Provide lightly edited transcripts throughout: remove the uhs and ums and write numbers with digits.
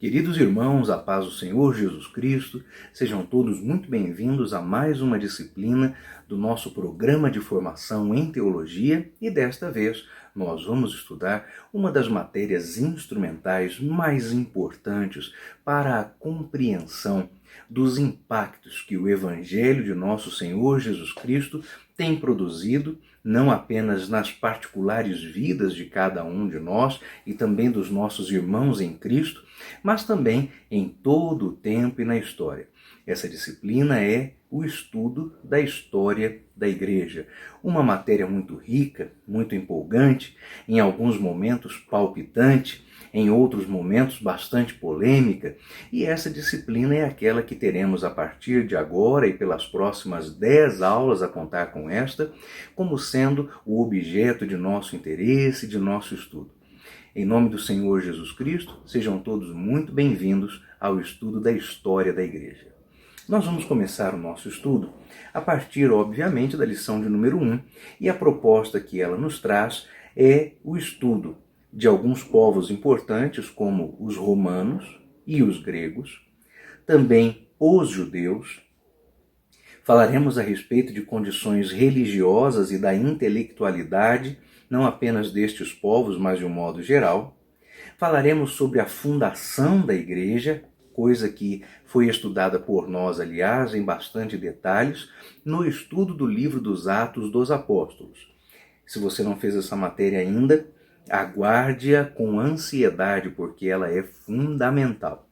Queridos irmãos, a paz do Senhor Jesus Cristo, sejam todos muito bem-vindos a mais uma disciplina do nosso programa de formação em teologia e desta vez nós vamos estudar uma das matérias instrumentais mais importantes para a compreensão dos impactos que o Evangelho de nosso Senhor Jesus Cristo tem produzido, não apenas nas particulares vidas de cada um de nós e também dos nossos irmãos em Cristo, mas também em todo o tempo e na história. Essa disciplina é o estudo da história da Igreja. Uma matéria muito rica, muito empolgante, em alguns momentos palpitante, em outros momentos bastante polêmica, e essa disciplina é aquela que teremos a partir de agora e pelas próximas 10 aulas a contar com esta, como sendo o objeto de nosso interesse e de nosso estudo. Em nome do Senhor Jesus Cristo, sejam todos muito bem-vindos ao estudo da história da Igreja. Nós vamos começar o nosso estudo a partir, obviamente, da lição de número 1, e a proposta que ela nos traz é o estudo de alguns povos importantes, como os romanos e os gregos, também os judeus. Falaremos a respeito de condições religiosas e da intelectualidade, não apenas destes povos, mas de um modo geral. Falaremos sobre a fundação da Igreja, coisa que foi estudada por nós, aliás, em bastante detalhes, no estudo do livro dos Atos dos Apóstolos. Se você não fez essa matéria ainda, aguarde-a com ansiedade, porque ela é fundamental.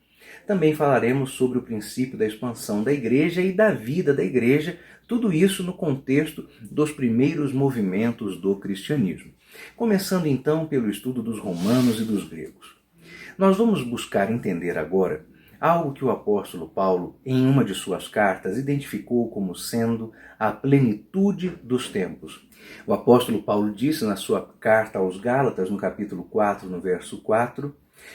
Também falaremos sobre o princípio da expansão da Igreja e da vida da Igreja, tudo isso no contexto dos primeiros movimentos do cristianismo. Começando então pelo estudo dos romanos e dos gregos. Nós vamos buscar entender agora algo que o apóstolo Paulo, em uma de suas cartas, identificou como sendo a plenitude dos tempos. O apóstolo Paulo disse na sua carta aos Gálatas, no capítulo 4, no verso 4,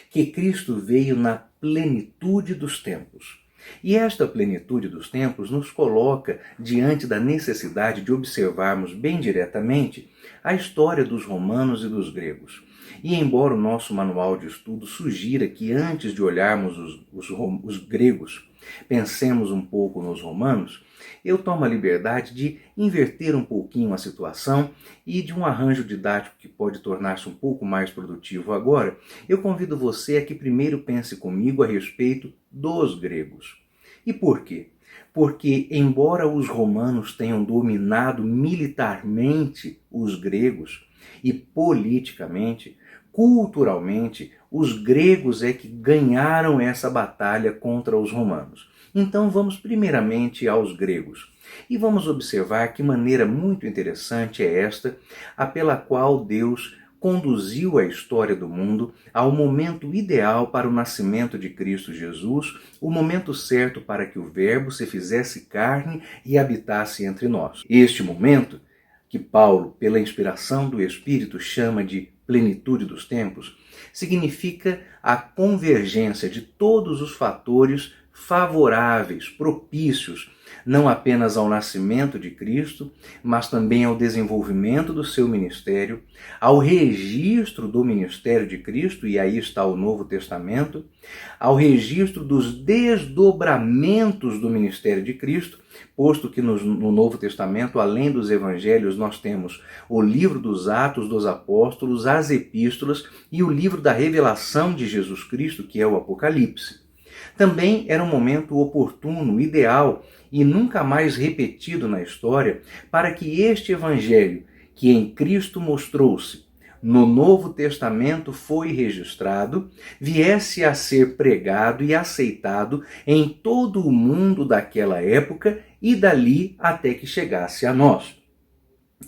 que Cristo veio na plenitude dos tempos. E esta plenitude dos tempos nos coloca diante da necessidade de observarmos bem diretamente a história dos romanos e dos gregos. E embora o nosso manual de estudo sugira que antes de olharmos os gregos, pensemos um pouco nos romanos, eu tomo a liberdade de inverter um pouquinho a situação e de um arranjo didático que pode tornar-se um pouco mais produtivo agora, eu convido você a que primeiro pense comigo a respeito dos gregos. E por quê? Porque, embora os romanos tenham dominado militarmente os gregos e politicamente, culturalmente, os gregos é que ganharam essa batalha contra os romanos. Então vamos primeiramente aos gregos e vamos observar que maneira muito interessante é esta, a pela qual Deus conduziu a história do mundo ao momento ideal para o nascimento de Cristo Jesus, o momento certo para que o Verbo se fizesse carne e habitasse entre nós. Este momento, que Paulo, pela inspiração do Espírito, chama de plenitude dos tempos, significa a convergência de todos os fatores favoráveis, propícios, não apenas ao nascimento de Cristo, mas também ao desenvolvimento do seu ministério, ao registro do ministério de Cristo, e aí está o Novo Testamento, ao registro dos desdobramentos do ministério de Cristo, posto que no Novo Testamento, além dos evangelhos, nós temos o livro dos Atos dos Apóstolos, as epístolas e o livro da revelação de Jesus Cristo, que é o Apocalipse. Também era um momento oportuno, ideal e nunca mais repetido na história para que este evangelho, que em Cristo mostrou-se, no Novo Testamento foi registrado, viesse a ser pregado e aceitado em todo o mundo daquela época e dali até que chegasse a nós.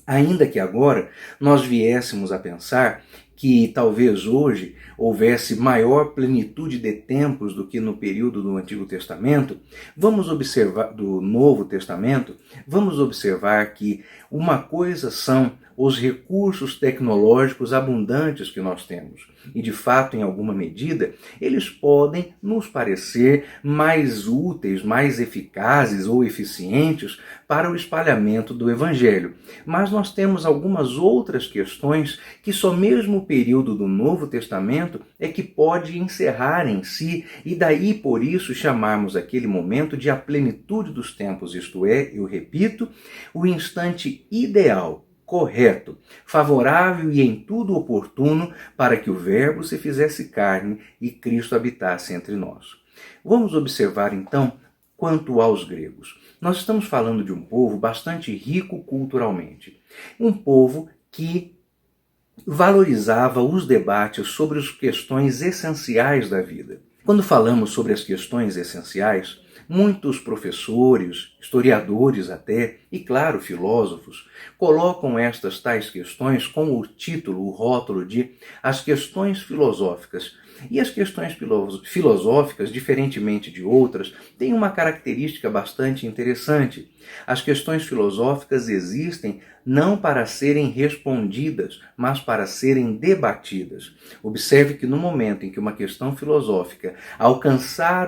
Ainda que agora nós viéssemos a pensar que talvez hoje houvesse maior plenitude de tempos do que no período do Antigo Testamento, do Novo Testamento, vamos observar que uma coisa são os recursos tecnológicos abundantes que nós temos. E, de fato, em alguma medida, eles podem nos parecer mais úteis, mais eficazes ou eficientes para o espalhamento do Evangelho. Mas nós temos algumas outras questões que só mesmo o período do Novo Testamento é que pode encerrar em si, e daí, por isso, chamarmos aquele momento de a plenitude dos tempos, isto é, eu repito, o instante ideal, correto, favorável e em tudo oportuno para que o Verbo se fizesse carne e Cristo habitasse entre nós. Vamos observar então quanto aos gregos. Nós estamos falando de um povo bastante rico culturalmente, um povo que valorizava os debates sobre as questões essenciais da vida. Quando falamos sobre as questões essenciais, muitos professores, historiadores até, e claro, filósofos, colocam estas tais questões com o título, o rótulo de as questões filosóficas. E as questões filosóficas, diferentemente de outras, têm uma característica bastante interessante. As questões filosóficas existem não para serem respondidas, mas para serem debatidas. Observe que no momento em que uma questão filosófica alcançar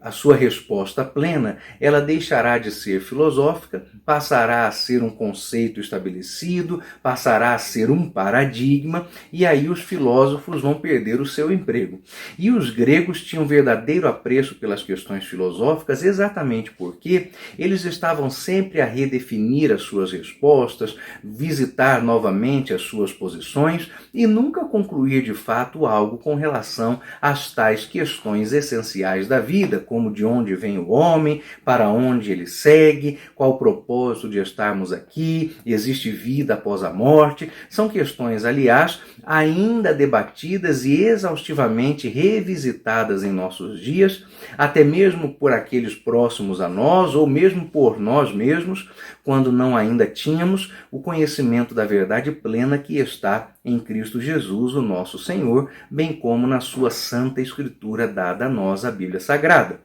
a sua resposta plena, ela deixará de ser filosófica, passará a ser um conceito estabelecido, passará a ser um paradigma, e aí os filósofos vão perder o seu emprego. E os gregos tinham verdadeiro apreço pelas questões filosóficas exatamente porque eles estavam sempre a redefinir as suas respostas, visitar novamente as suas posições e nunca concluir de fato algo com relação às tais questões essenciais da vida, como de onde vem o homem, para onde ele segue, qual o propósito de estarmos aqui, existe vida após a morte. São questões, aliás, ainda debatidas e exaustivamente revisitadas em nossos dias, até mesmo por aqueles próximos a nós, ou mesmo por nós mesmos, quando não ainda tínhamos o conhecimento da verdade plena que está em Cristo Jesus, o nosso Senhor, bem como na sua Santa Escritura dada a nós, a Bíblia Sagrada.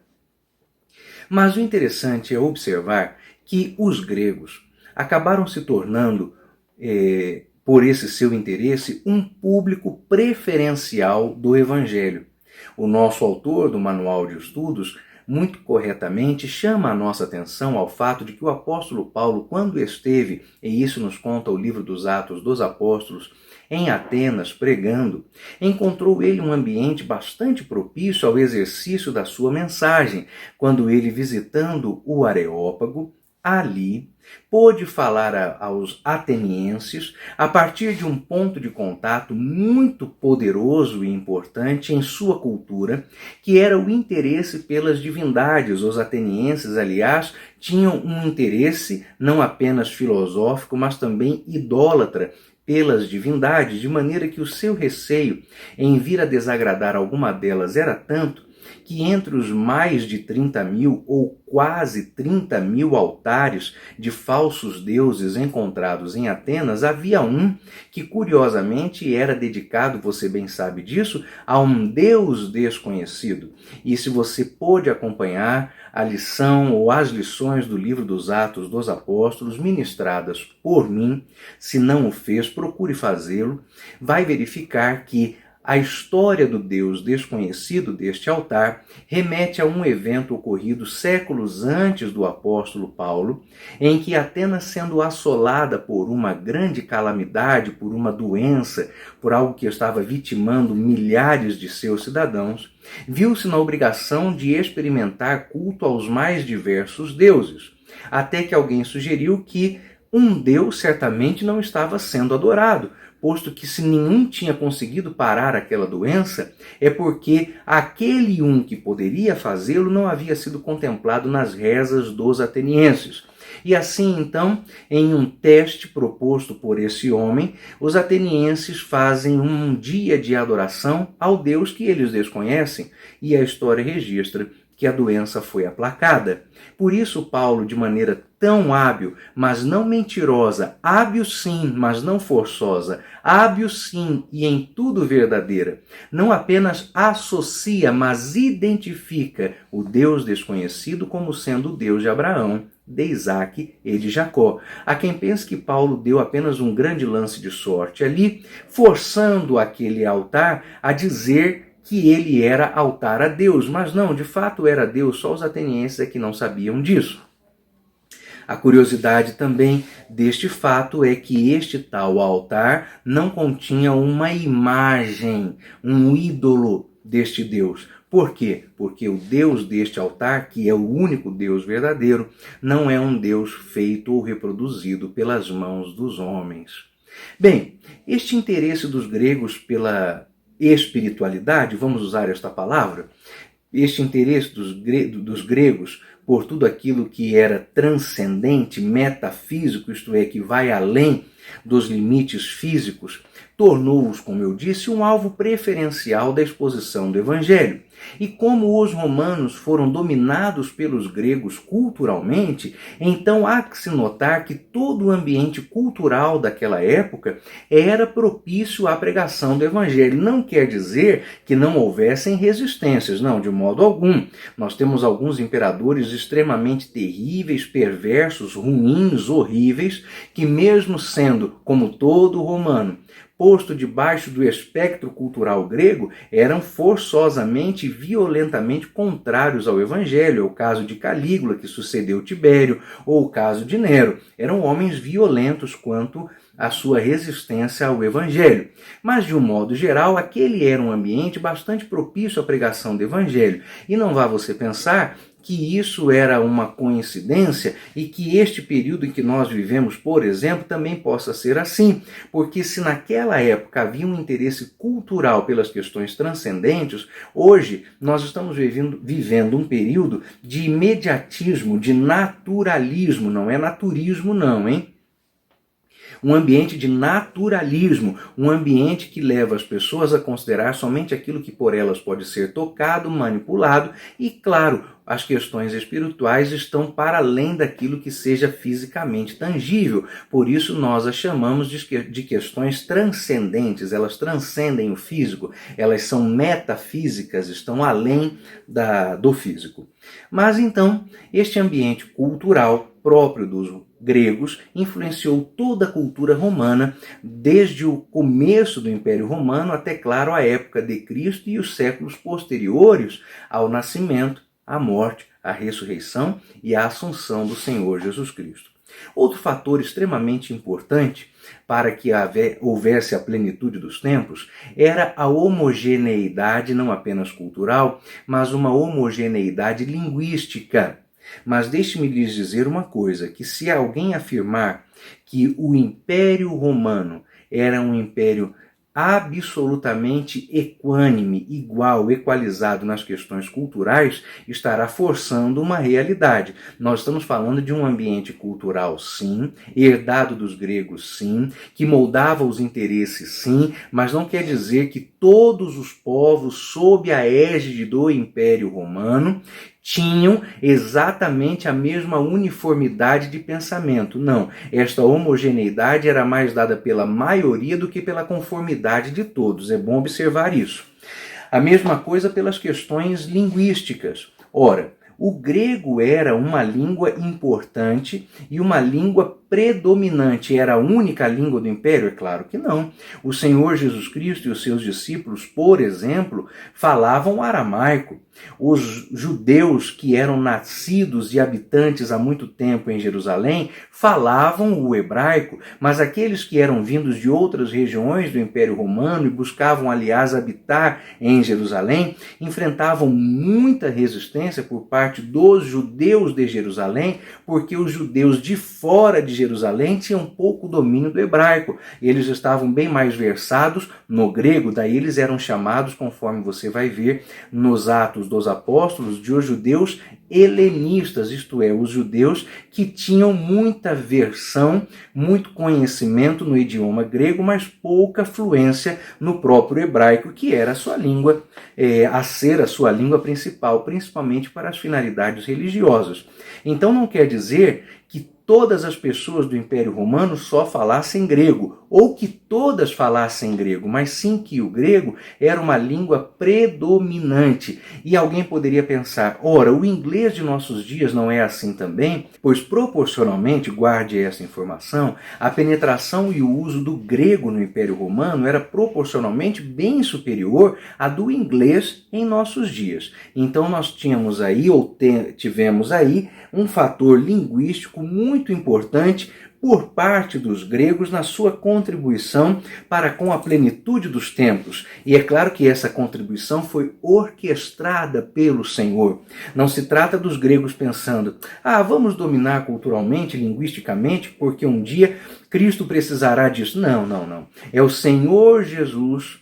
Mas o interessante é observar que os gregos acabaram se tornando, por esse seu interesse, um público preferencial do Evangelho. O nosso autor do Manual de Estudos, muito corretamente, chama a nossa atenção ao fato de que o apóstolo Paulo, quando esteve, e isso nos conta o livro dos Atos dos Apóstolos, em Atenas, pregando, encontrou ele um ambiente bastante propício ao exercício da sua mensagem, quando ele, visitando o Areópago, ali pôde falar aos atenienses a partir de um ponto de contato muito poderoso e importante em sua cultura, que era o interesse pelas divindades. Os atenienses, aliás, tinham um interesse não apenas filosófico, mas também idólatra pelas divindades, de maneira que o seu receio em vir a desagradar alguma delas era tanto que entre os mais de 30.000 ou quase 30.000 altares de falsos deuses encontrados em Atenas, havia um que curiosamente era dedicado, você bem sabe disso, a um deus desconhecido. E se você pôde acompanhar a lição ou as lições do livro dos Atos dos Apóstolos ministradas por mim, se não o fez, procure fazê-lo, vai verificar que a história do Deus desconhecido deste altar remete a um evento ocorrido séculos antes do apóstolo Paulo, em que Atenas, sendo assolada por uma grande calamidade, por uma doença, por algo que estava vitimando milhares de seus cidadãos, viu-se na obrigação de experimentar culto aos mais diversos deuses, até que alguém sugeriu que um Deus certamente não estava sendo adorado, posto que se nenhum tinha conseguido parar aquela doença, é porque aquele um que poderia fazê-lo não havia sido contemplado nas rezas dos atenienses. E assim, então, em um teste proposto por esse homem, os atenienses fazem um dia de adoração ao Deus que eles desconhecem, e a história registra que a doença foi aplacada. Por isso, Paulo, de maneira tão hábil, mas não mentirosa, hábil sim, mas não forçosa, hábil sim e em tudo verdadeira, não apenas associa, mas identifica o Deus desconhecido como sendo o Deus de Abraão, de Isaac e de Jacó. Há quem pense que Paulo deu apenas um grande lance de sorte ali, forçando aquele altar a dizer que ele era altar a Deus, mas não, de fato era Deus, só os atenienses é que não sabiam disso. A curiosidade também deste fato é que este tal altar não continha uma imagem, um ídolo deste Deus. Por quê? Porque o Deus deste altar, que é o único Deus verdadeiro, não é um Deus feito ou reproduzido pelas mãos dos homens. Bem, este interesse dos gregos pela espiritualidade, vamos usar esta palavra, este interesse dos gregos por tudo aquilo que era transcendente, metafísico, isto é, que vai além dos limites físicos, tornou-os, como eu disse, um alvo preferencial da exposição do Evangelho. E como os romanos foram dominados pelos gregos culturalmente, então há que se notar que todo o ambiente cultural daquela época era propício à pregação do Evangelho. Não quer dizer que não houvessem resistências, não, de modo algum. Nós temos alguns imperadores extremamente terríveis, perversos, ruins, horríveis, que mesmo sendo, como todo romano, posto debaixo do espectro cultural grego, eram forçosamente e violentamente contrários ao Evangelho. É o caso de Calígula, que sucedeu Tibério, ou o caso de Nero. Eram homens violentos quanto à sua resistência ao Evangelho. Mas, de um modo geral, aquele era um ambiente bastante propício à pregação do Evangelho. E não vá você pensar que isso era uma coincidência e que este período em que nós vivemos, por exemplo, também possa ser assim, porque se naquela época havia um interesse cultural pelas questões transcendentes, hoje nós estamos vivendo um período de imediatismo, de naturalismo, não é naturismo não, hein? Um ambiente de naturalismo, um ambiente que leva as pessoas a considerar somente aquilo que por elas pode ser tocado, manipulado e, claro, as questões espirituais estão para além daquilo que seja fisicamente tangível. Por isso nós as chamamos de questões transcendentes, elas transcendem o físico, elas são metafísicas, estão além do físico. Mas então, este ambiente cultural próprio dos gregos influenciou toda a cultura romana, desde o começo do Império Romano até, claro, a época de Cristo e os séculos posteriores ao nascimento, à morte, à ressurreição e à assunção do Senhor Jesus Cristo. Outro fator extremamente importante para que houvesse a plenitude dos tempos era a homogeneidade, não apenas cultural, mas uma homogeneidade linguística. Mas deixe-me lhes dizer uma coisa, que se alguém afirmar que o Império Romano era um império absolutamente equânime, igual, equalizado nas questões culturais, estará forçando uma realidade. Nós estamos falando de um ambiente cultural, sim, herdado dos gregos, sim, que moldava os interesses, sim, mas não quer dizer que todos os povos, sob a égide do Império Romano, tinham exatamente a mesma uniformidade de pensamento. Não, esta homogeneidade era mais dada pela maioria do que pela conformidade de todos. É bom observar isso. A mesma coisa pelas questões linguísticas. Ora, o grego era uma língua importante e uma língua predominante. Era a única língua do império? É claro que não. O Senhor Jesus Cristo e os seus discípulos, por exemplo, falavam aramaico. Os judeus que eram nascidos e habitantes há muito tempo em Jerusalém falavam o hebraico, mas aqueles que eram vindos de outras regiões do Império Romano e buscavam, aliás, habitar em Jerusalém, enfrentavam muita resistência por parte dos judeus de Jerusalém, porque os judeus de fora de Jerusalém tinham pouco domínio do hebraico. Eles estavam bem mais versados no grego, daí eles eram chamados, conforme você vai ver nos Atos dos Apóstolos, de os judeus helenistas, isto é, os judeus que tinham muita versão, muito conhecimento no idioma grego, mas pouca fluência no próprio hebraico, que era a sua língua, a ser a sua língua principal, principalmente para as finalidades religiosas. Então não quer dizer que todas as pessoas do Império Romano só falassem grego, ou que todas falassem grego, mas sim que o grego era uma língua predominante. E alguém poderia pensar, ora, o inglês de nossos dias não é assim também? Pois proporcionalmente, guarde essa informação, a penetração e o uso do grego no Império Romano era proporcionalmente bem superior à do inglês em nossos dias. Então nós tínhamos aí, tivemos aí, um fator linguístico muito importante por parte dos gregos na sua contribuição para com a plenitude dos tempos. E é claro que essa contribuição foi orquestrada pelo Senhor. Não se trata dos gregos pensando, vamos dominar culturalmente, linguisticamente, porque um dia Cristo precisará disso. Não. É o Senhor Jesus,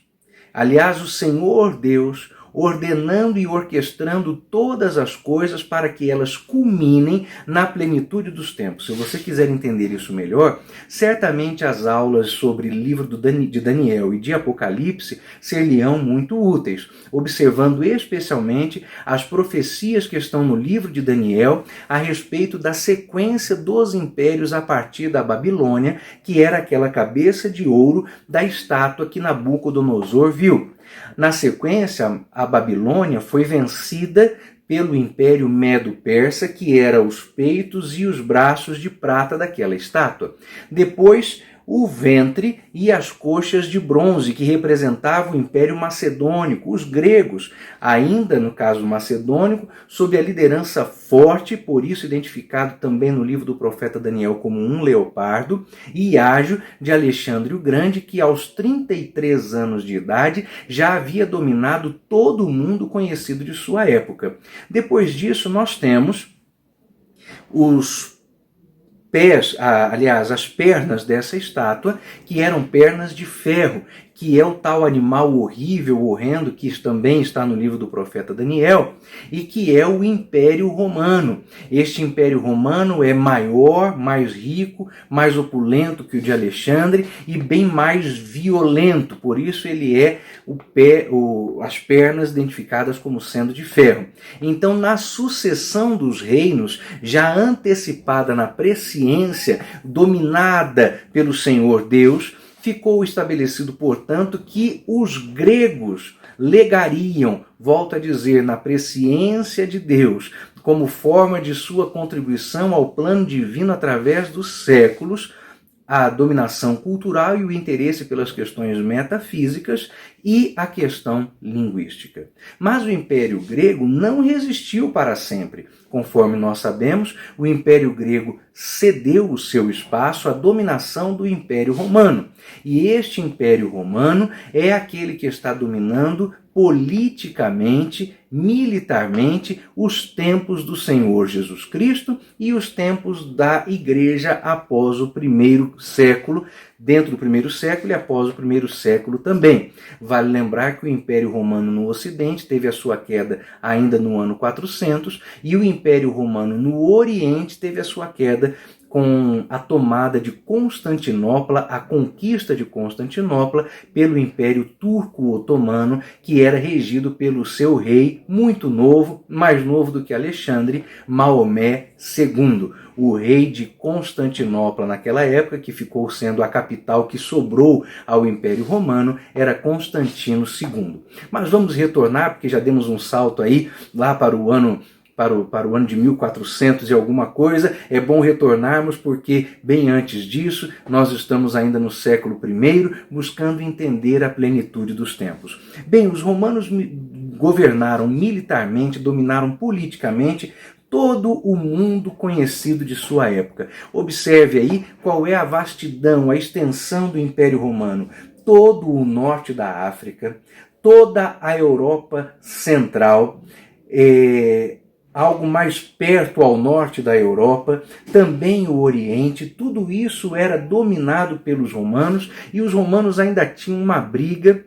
aliás, o Senhor Deus, ordenando e orquestrando todas as coisas para que elas culminem na plenitude dos tempos. Se você quiser entender isso melhor, certamente as aulas sobre o livro de Daniel e de Apocalipse ser-lhe-ão muito úteis, observando especialmente as profecias que estão no livro de Daniel a respeito da sequência dos impérios a partir da Babilônia, que era aquela cabeça de ouro da estátua que Nabucodonosor viu. Na sequência, a Babilônia foi vencida pelo Império Medo-Persa, que era os peitos e os braços de prata daquela estátua. Depois, o ventre e as coxas de bronze, que representavam o Império Macedônico, os gregos, ainda no caso macedônico, sob a liderança forte, por isso identificado também no livro do profeta Daniel como um leopardo, e ágil de Alexandre o Grande, que aos 33 anos de idade já havia dominado todo o mundo conhecido de sua época. Depois disso, nós temos os pés, as pernas dessa estátua, que eram pernas de ferro, que é o tal animal horrível, horrendo, que também está no livro do profeta Daniel, e que é o Império Romano. Este Império Romano é maior, mais rico, mais opulento que o de Alexandre e bem mais violento, por isso ele é as pernas identificadas como sendo de ferro. Então, na sucessão dos reinos, já antecipada na presciência, dominada pelo Senhor Deus, ficou estabelecido, portanto, que os gregos legariam, volto a dizer, na presciência de Deus, como forma de sua contribuição ao plano divino através dos séculos, a dominação cultural e o interesse pelas questões metafísicas e a questão linguística. Mas o Império Grego não resistiu para sempre. Conforme nós sabemos, o Império Grego cedeu o seu espaço à dominação do Império Romano. E este Império Romano é aquele que está dominando politicamente, militarmente, os tempos do Senhor Jesus Cristo e os tempos da Igreja após o primeiro século, dentro do primeiro século e após o primeiro século também. Vale lembrar que o Império Romano no Ocidente teve a sua queda ainda no ano 400 e o Império Romano no Oriente teve a sua queda com a tomada de Constantinopla, a conquista de Constantinopla pelo Império Turco-Otomano, que era regido pelo seu rei, muito novo, mais novo do que Alexandre, Maomé II. O rei de Constantinopla naquela época, que ficou sendo a capital que sobrou ao Império Romano, era Constantino II. Mas vamos retornar, porque já demos um salto aí lá para o ano de 1400 e alguma coisa. É bom retornarmos porque bem antes disso nós estamos ainda no século I, buscando entender a plenitude dos tempos. Bem, os romanos governaram militarmente, dominaram politicamente todo o mundo conhecido de sua época. Observe aí qual é a vastidão, a extensão do Império Romano. Todo o norte da África, toda a Europa Central, algo mais perto ao norte da Europa, também o Oriente, tudo isso era dominado pelos romanos e os romanos ainda tinham uma briga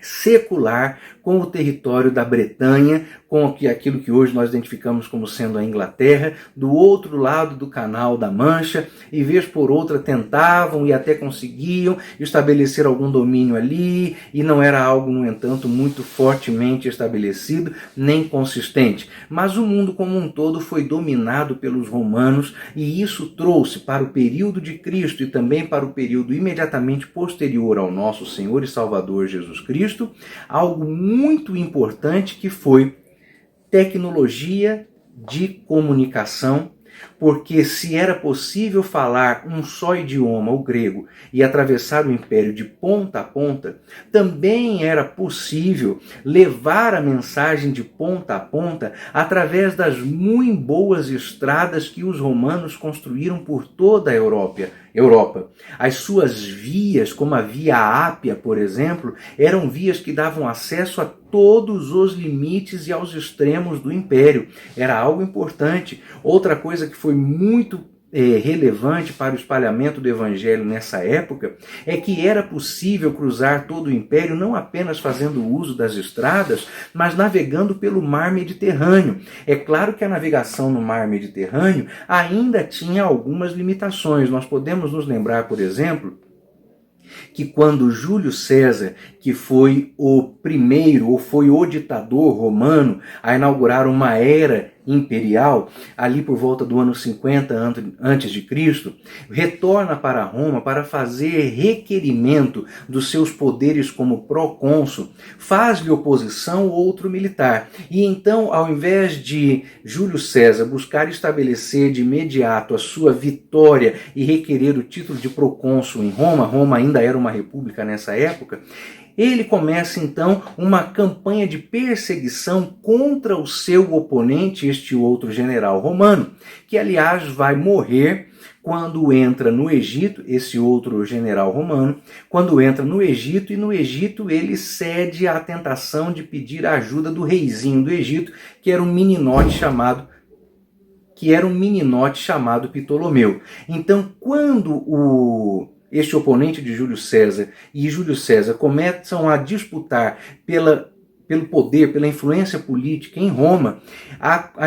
secular com o território da Bretanha, com aquilo que hoje nós identificamos como sendo a Inglaterra, do outro lado do Canal da Mancha, e vez por outra tentavam e até conseguiam estabelecer algum domínio ali, e não era algo, no entanto, muito fortemente estabelecido, nem consistente. Mas o mundo como um todo foi dominado pelos romanos, e isso trouxe para o período de Cristo e também para o período imediatamente posterior ao nosso Senhor e Salvador Jesus Cristo, algo muito importante, que foi tecnologia de comunicação, porque se era possível falar um só idioma, o grego, e atravessar o império de ponta a ponta, também era possível levar a mensagem de ponta a ponta através das muito boas estradas que os romanos construíram por toda a Europa. As suas vias, como a Via Ápia, por exemplo, eram vias que davam acesso a todos os limites e aos extremos do império. Era algo importante. Outra coisa que foi muito relevante para o espalhamento do evangelho nessa época é que era possível cruzar todo o império não apenas fazendo uso das estradas, mas navegando pelo mar Mediterrâneo. É claro que a navegação no mar Mediterrâneo ainda tinha algumas limitações. Nós podemos nos lembrar, por exemplo, que quando Júlio César, que foi o primeiro, ou foi o ditador romano a inaugurar uma era imperial, ali por volta do ano 50 antes de Cristo, retorna para Roma para fazer requerimento dos seus poderes como procônsul, faz-lhe oposição outro militar. E então, ao invés de Júlio César buscar estabelecer de imediato a sua vitória e requerer o título de procônsul em Roma, Roma ainda era uma república nessa época, ele começa então uma campanha de perseguição contra o seu oponente, este outro general romano, que aliás vai morrer quando entra no Egito, esse outro general romano, quando entra no Egito, e no Egito ele cede à tentação de pedir a ajuda do reizinho do Egito, que era um meninote chamado Ptolomeu. Então, quando este oponente de Júlio César e Júlio César começam a disputar pelo poder, pela influência política em Roma,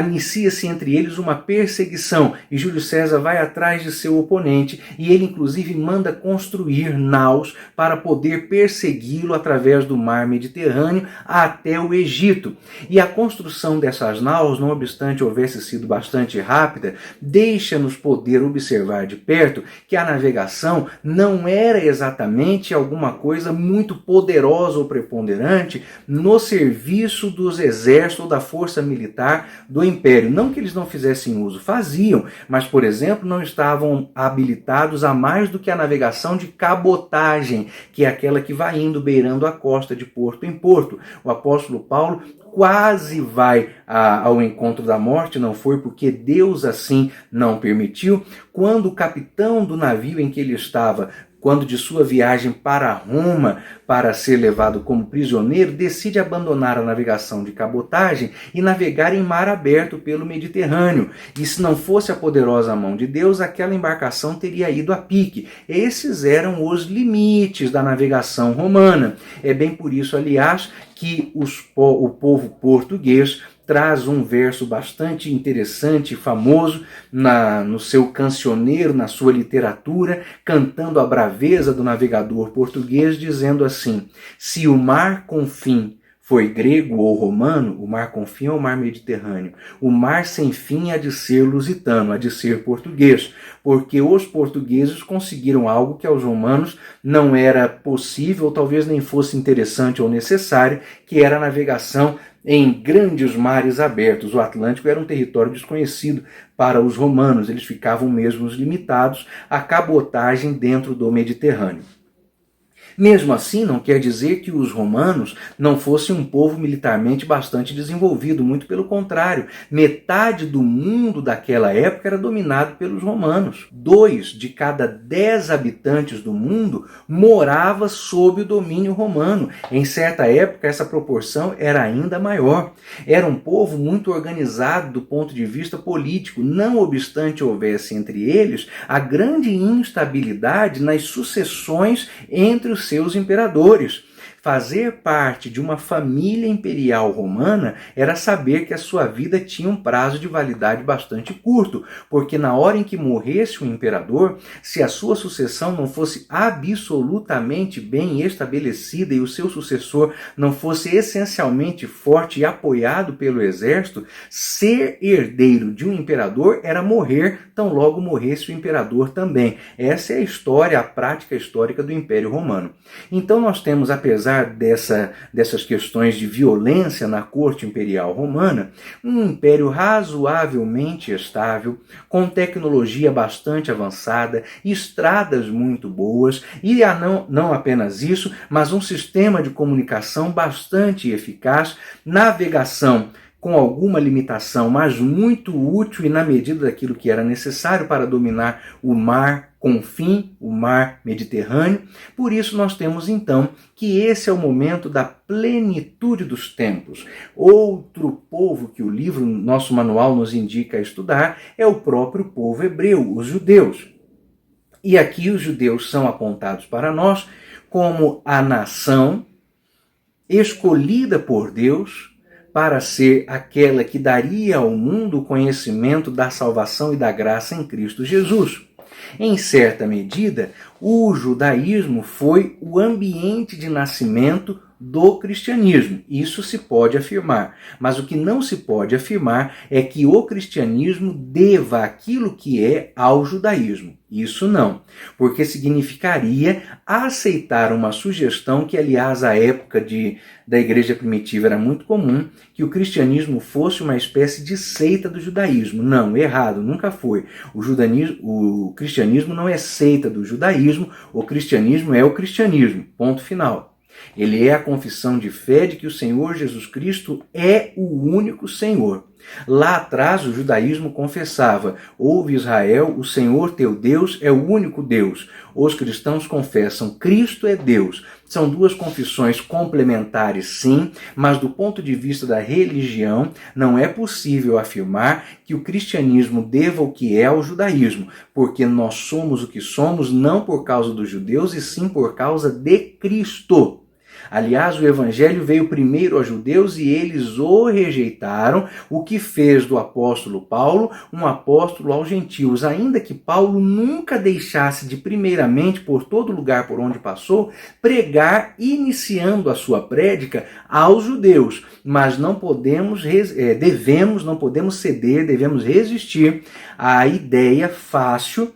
inicia-se entre eles uma perseguição, e Júlio César vai atrás de seu oponente, e ele inclusive manda construir naus para poder persegui-lo através do mar Mediterrâneo até o Egito. E a construção dessas naus, não obstante houvesse sido bastante rápida, deixa-nos poder observar de perto que a navegação não era exatamente alguma coisa muito poderosa ou preponderante no serviço dos exércitos ou da força militar do império. Não que eles não fizessem uso, faziam, mas, por exemplo, não estavam habilitados a mais do que a navegação de cabotagem, que é aquela que vai indo beirando a costa de porto em porto. O apóstolo Paulo quase vai ao encontro da morte, não foi porque Deus assim não permitiu, quando o capitão do navio em que ele estava, quando de sua viagem para Roma, para ser levado como prisioneiro, decide abandonar a navegação de cabotagem e navegar em mar aberto pelo Mediterrâneo. E se não fosse a poderosa mão de Deus, aquela embarcação teria ido a pique. Esses eram os limites da navegação romana. É bem por isso, aliás, que o povo português traz um verso bastante interessante e famoso no seu cancioneiro, na sua literatura, cantando a braveza do navegador português, dizendo assim: se o mar com fim foi grego ou romano, o mar com fim é o mar Mediterrâneo. O mar sem fim há de ser lusitano, há de ser português, porque os portugueses conseguiram algo que aos romanos não era possível, ou talvez nem fosse interessante ou necessário, que era a navegação em grandes mares abertos. O Atlântico era um território desconhecido para os romanos, eles ficavam mesmo limitados à cabotagem dentro do Mediterrâneo. Mesmo assim, não quer dizer que os romanos não fossem um povo militarmente bastante desenvolvido, muito pelo contrário. Metade do mundo daquela época era dominado pelos romanos. 2 de cada 10 habitantes do mundo morava sob o domínio romano. Em certa época, essa proporção era ainda maior. Era um povo muito organizado do ponto de vista político, não obstante houvesse entre eles a grande instabilidade nas sucessões entre os seus imperadores. Fazer parte de uma família imperial romana era saber que a sua vida tinha um prazo de validade bastante curto, porque na hora em que morresse o imperador, se a sua sucessão não fosse absolutamente bem estabelecida e o seu sucessor não fosse essencialmente forte e apoiado pelo exército, ser herdeiro de um imperador era morrer tão logo morresse o imperador também. Essa é a história, a prática histórica do Império Romano. Então nós temos, apesar dessas questões de violência na corte imperial romana, um império razoavelmente estável, com tecnologia bastante avançada, estradas muito boas e não apenas isso, mas um sistema de comunicação bastante eficaz, navegação com alguma limitação, mas muito útil e na medida daquilo que era necessário para dominar o mar com fim, o mar Mediterrâneo. Por isso nós temos então que esse é o momento da plenitude dos tempos. Outro povo que o livro, nosso manual, nos indica a estudar é o próprio povo hebreu, os judeus. E aqui os judeus são apontados para nós como a nação escolhida por Deus para ser aquela que daria ao mundo o conhecimento da salvação e da graça em Cristo Jesus. Em certa medida, o judaísmo foi o ambiente de nascimento do cristianismo. Isso se pode afirmar. Mas o que não se pode afirmar é que o cristianismo deva aquilo que é ao judaísmo. Isso não, porque significaria aceitar uma sugestão que, aliás, à época da igreja primitiva era muito comum, que o cristianismo fosse uma espécie de seita do judaísmo. Não, errado, nunca foi. O cristianismo não é seita do judaísmo, o cristianismo é o cristianismo, ponto final. Ele é a confissão de fé de que o Senhor Jesus Cristo é o único Senhor. Lá atrás o judaísmo confessava: ouve Israel, o Senhor teu Deus é o único Deus. Os cristãos confessam: Cristo é Deus. São duas confissões complementares, sim, mas do ponto de vista da religião, não é possível afirmar que o cristianismo deva o que é ao judaísmo, porque nós somos o que somos não por causa dos judeus, e sim por causa de Cristo. Aliás, o evangelho veio primeiro aos judeus e eles o rejeitaram, o que fez do apóstolo Paulo um apóstolo aos gentios, ainda que Paulo nunca deixasse de, primeiramente, por todo lugar por onde passou, pregar, iniciando a sua prédica aos judeus. Mas não podemos ceder, devemos resistir à ideia fácil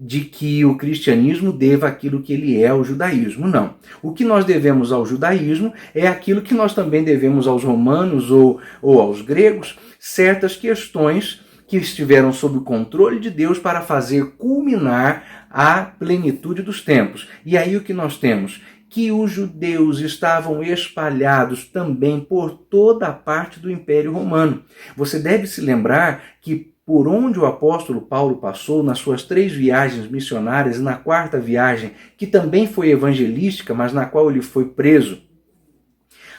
de que o cristianismo deva aquilo que ele é ao judaísmo. Não. O que nós devemos ao judaísmo é aquilo que nós também devemos aos romanos ou aos gregos, certas questões que estiveram sob o controle de Deus para fazer culminar a plenitude dos tempos. E aí o que nós temos? Que os judeus estavam espalhados também por toda a parte do Império Romano. Você deve se lembrar que por onde o apóstolo Paulo passou nas suas 3 viagens missionárias e na 4ª viagem, que também foi evangelística, mas na qual ele foi preso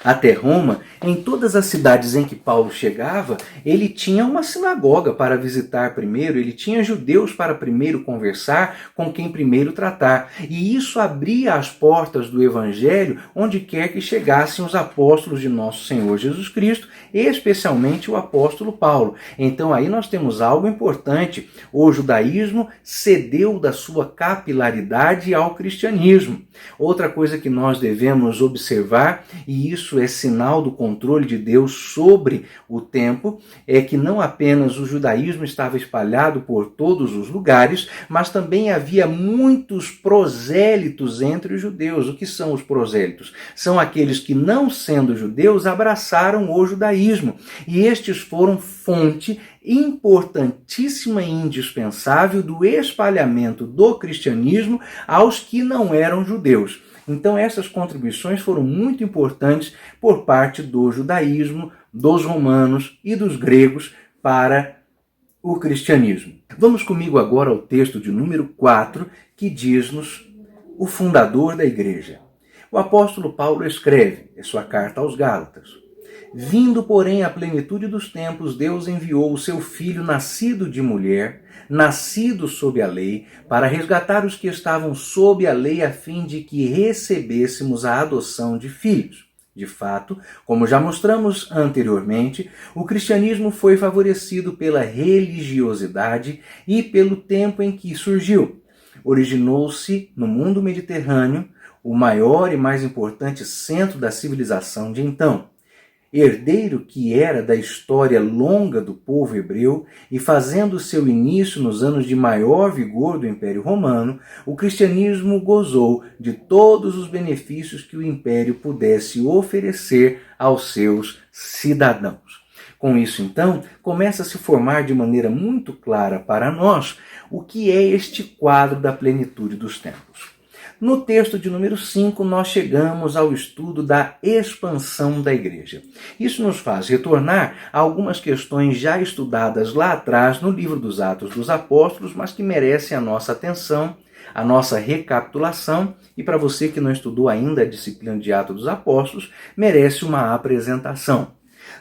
até Roma, em todas as cidades em que Paulo chegava, ele tinha uma sinagoga para visitar primeiro, ele tinha judeus para primeiro conversar, com quem primeiro tratar. E isso abria as portas do evangelho onde quer que chegassem os apóstolos de nosso Senhor Jesus Cristo, especialmente o apóstolo Paulo. Então aí nós temos algo importante. O judaísmo cedeu da sua capilaridade ao cristianismo. Outra coisa que nós devemos observar, e isso é sinal do controle de Deus sobre o tempo, é que não apenas o judaísmo estava espalhado por todos os lugares, mas também havia muitos prosélitos entre os judeus. O que são os prosélitos? São aqueles que, não sendo judeus, abraçaram o judaísmo. E estes foram fonte importantíssima e indispensável do espalhamento do cristianismo aos que não eram judeus. Então essas contribuições foram muito importantes por parte do judaísmo, dos romanos e dos gregos para o cristianismo. Vamos comigo agora ao texto de número 4, que diz-nos o fundador da igreja. O apóstolo Paulo escreve, é sua carta aos Gálatas: Vindo, porém, à plenitude dos tempos, Deus enviou o seu Filho, nascido de mulher, nascido sob a lei, para resgatar os que estavam sob a lei, a fim de que recebêssemos a adoção de filhos. De fato, como já mostramos anteriormente, o cristianismo foi favorecido pela religiosidade e pelo tempo em que surgiu. Originou-se no mundo mediterrâneo, o maior e mais importante centro da civilização de então. Herdeiro que era da história longa do povo hebreu e fazendo seu início nos anos de maior vigor do Império Romano, o cristianismo gozou de todos os benefícios que o Império pudesse oferecer aos seus cidadãos. Com isso, então, começa a se formar de maneira muito clara para nós o que é este quadro da plenitude dos tempos. No texto de número 5, nós chegamos ao estudo da expansão da igreja. Isso nos faz retornar a algumas questões já estudadas lá atrás no livro dos Atos dos Apóstolos, mas que merecem a nossa atenção, a nossa recapitulação, e para você que não estudou ainda a disciplina de Atos dos Apóstolos, merece uma apresentação.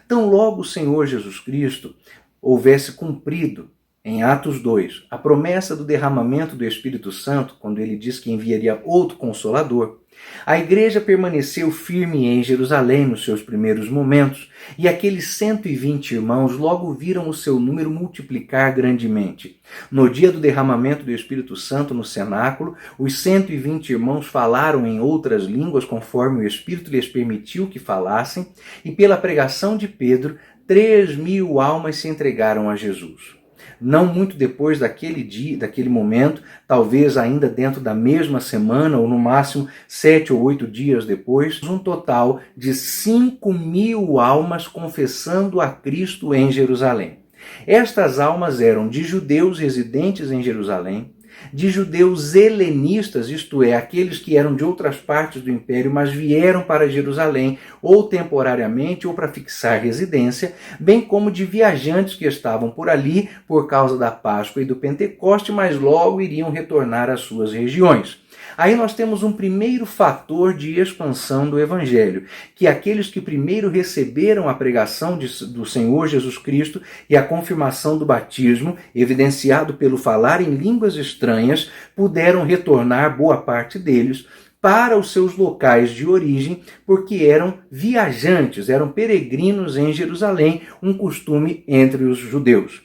Tão logo o Senhor Jesus Cristo houvesse cumprido em Atos 2, a promessa do derramamento do Espírito Santo, quando ele diz que enviaria outro Consolador, a igreja permaneceu firme em Jerusalém nos seus primeiros momentos, e aqueles 120 irmãos logo viram o seu número multiplicar grandemente. No dia do derramamento do Espírito Santo no cenáculo, os 120 irmãos falaram em outras línguas conforme o Espírito lhes permitiu que falassem, e pela pregação de Pedro, 3.000 almas se entregaram a Jesus. Não muito depois daquele momento, talvez ainda dentro da mesma semana, ou no máximo 7 ou 8 dias depois, um total de 5.000 almas confessando a Cristo em Jerusalém. Estas almas eram de judeus residentes em Jerusalém, de judeus helenistas, isto é, aqueles que eram de outras partes do império, mas vieram para Jerusalém, ou temporariamente, ou para fixar residência, bem como de viajantes que estavam por ali por causa da Páscoa e do Pentecoste, mas logo iriam retornar às suas regiões. Aí nós temos um primeiro fator de expansão do Evangelho, que aqueles que primeiro receberam a pregação do Senhor Jesus Cristo e a confirmação do batismo, evidenciado pelo falar em línguas estranhas, puderam retornar, boa parte deles, para os seus locais de origem, porque eram viajantes, eram peregrinos em Jerusalém, um costume entre os judeus.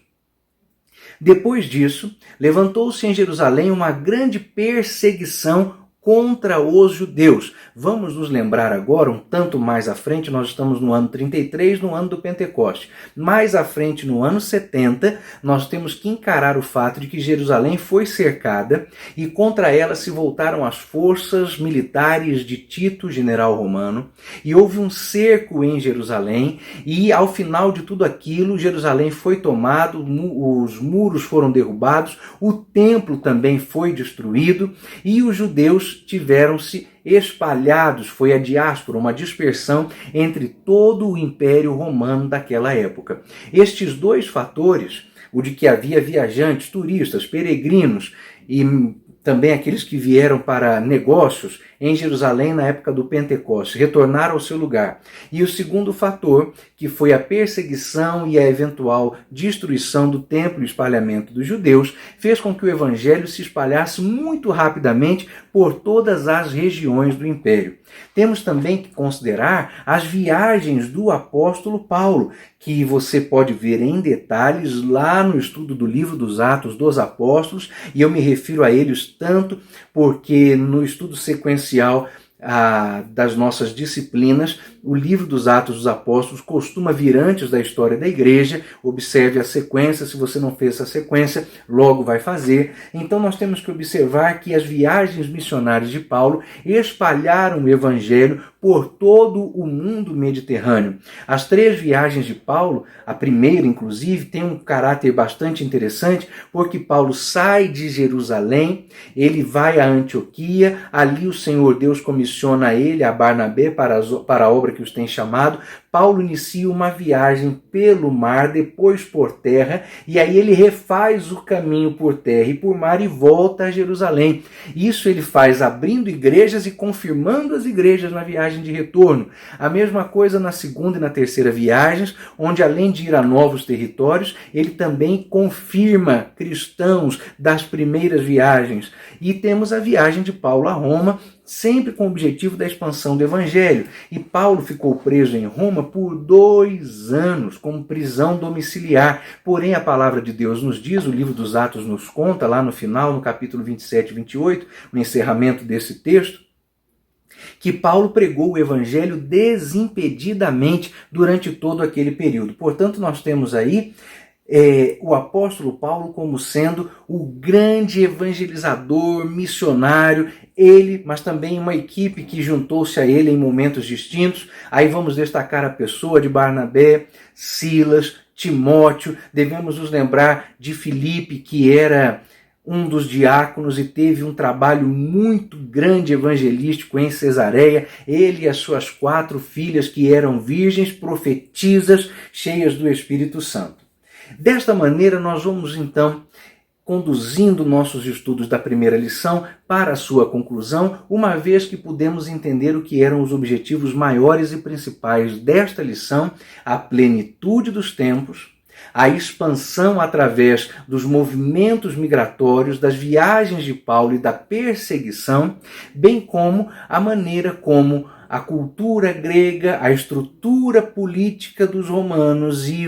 Depois disso, levantou-se em Jerusalém uma grande perseguição contra os judeus. Vamos nos lembrar agora, um tanto mais à frente, nós estamos no ano 33, no ano do Pentecoste. Mais à frente, no ano 70, nós temos que encarar o fato de que Jerusalém foi cercada e contra ela se voltaram as forças militares de Tito, general romano, e houve um cerco em Jerusalém e ao final de tudo aquilo, Jerusalém foi tomado, os muros foram derrubados, o templo também foi destruído e os judeus tiveram-se espalhados, foi a diáspora, uma dispersão entre todo o Império Romano daquela época. Estes dois fatores, o de que havia viajantes, turistas, peregrinos e também aqueles que vieram para negócios em Jerusalém na época do Pentecoste, retornaram ao seu lugar. E o segundo fator, que foi a perseguição e a eventual destruição do templo e espalhamento dos judeus, fez com que o evangelho se espalhasse muito rapidamente por todas as regiões do império. Temos também que considerar as viagens do apóstolo Paulo, que você pode ver em detalhes lá no estudo do livro dos Atos dos Apóstolos, e eu me refiro a eles tanto porque no estudo sequencial das nossas disciplinas, o livro dos Atos dos Apóstolos costuma vir antes da história da igreja. Observe a sequência, se você não fez essa sequência, logo vai fazer. Então nós temos que observar que as viagens missionárias de Paulo espalharam o evangelho por todo o mundo mediterrâneo. As 3 viagens de Paulo, a primeira inclusive, tem um caráter bastante interessante, porque Paulo sai de Jerusalém, ele vai a Antioquia, ali o Senhor Deus comissiona comissiona ele, a Barnabé, para a obra que os tem chamado, Paulo inicia uma viagem pelo mar, depois por terra, e aí ele refaz o caminho por terra e por mar e volta a Jerusalém. Isso ele faz abrindo igrejas e confirmando as igrejas na viagem de retorno. A mesma coisa na segunda e na terceira viagens, onde além de ir a novos territórios, ele também confirma cristãos das primeiras viagens. E temos a viagem de Paulo a Roma, sempre com o objetivo da expansão do evangelho. E Paulo ficou preso em Roma por 2 anos, como prisão domiciliar. Porém, a palavra de Deus nos diz, o livro dos Atos nos conta, lá no final, no capítulo 27 e 28, no encerramento desse texto, que Paulo pregou o evangelho desimpedidamente durante todo aquele período. Portanto, nós temos aí o apóstolo Paulo como sendo o grande evangelizador, missionário, ele, mas também uma equipe que juntou-se a ele em momentos distintos. Aí vamos destacar a pessoa de Barnabé, Silas, Timóteo. Devemos nos lembrar de Filipe, que era um dos diáconos e teve um trabalho muito grande evangelístico em Cesareia. Ele e as suas 4 filhas, que eram virgens, profetisas, cheias do Espírito Santo. Desta maneira, nós vamos então conduzindo nossos estudos da primeira lição para a sua conclusão, uma vez que pudemos entender o que eram os objetivos maiores e principais desta lição: a plenitude dos tempos, a expansão através dos movimentos migratórios, das viagens de Paulo e da perseguição, bem como a maneira como a cultura grega, a estrutura política dos romanos e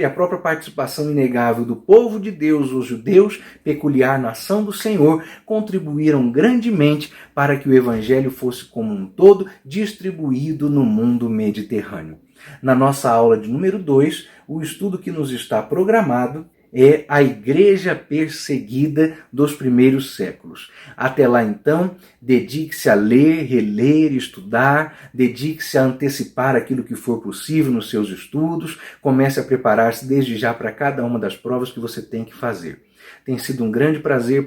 a própria participação inegável do povo de Deus, os judeus, peculiar nação do Senhor, contribuíram grandemente para que o evangelho fosse como um todo distribuído no mundo mediterrâneo. Na nossa aula de número 2, o estudo que nos está programado é a igreja perseguida dos primeiros séculos. Até lá, então, dedique-se a ler, reler, estudar, dedique-se a antecipar aquilo que for possível nos seus estudos, comece a preparar-se desde já para cada uma das provas que você tem que fazer. Tem sido um grande prazer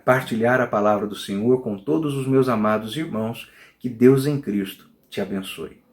partilhar a palavra do Senhor com todos os meus amados irmãos. Que Deus em Cristo te abençoe.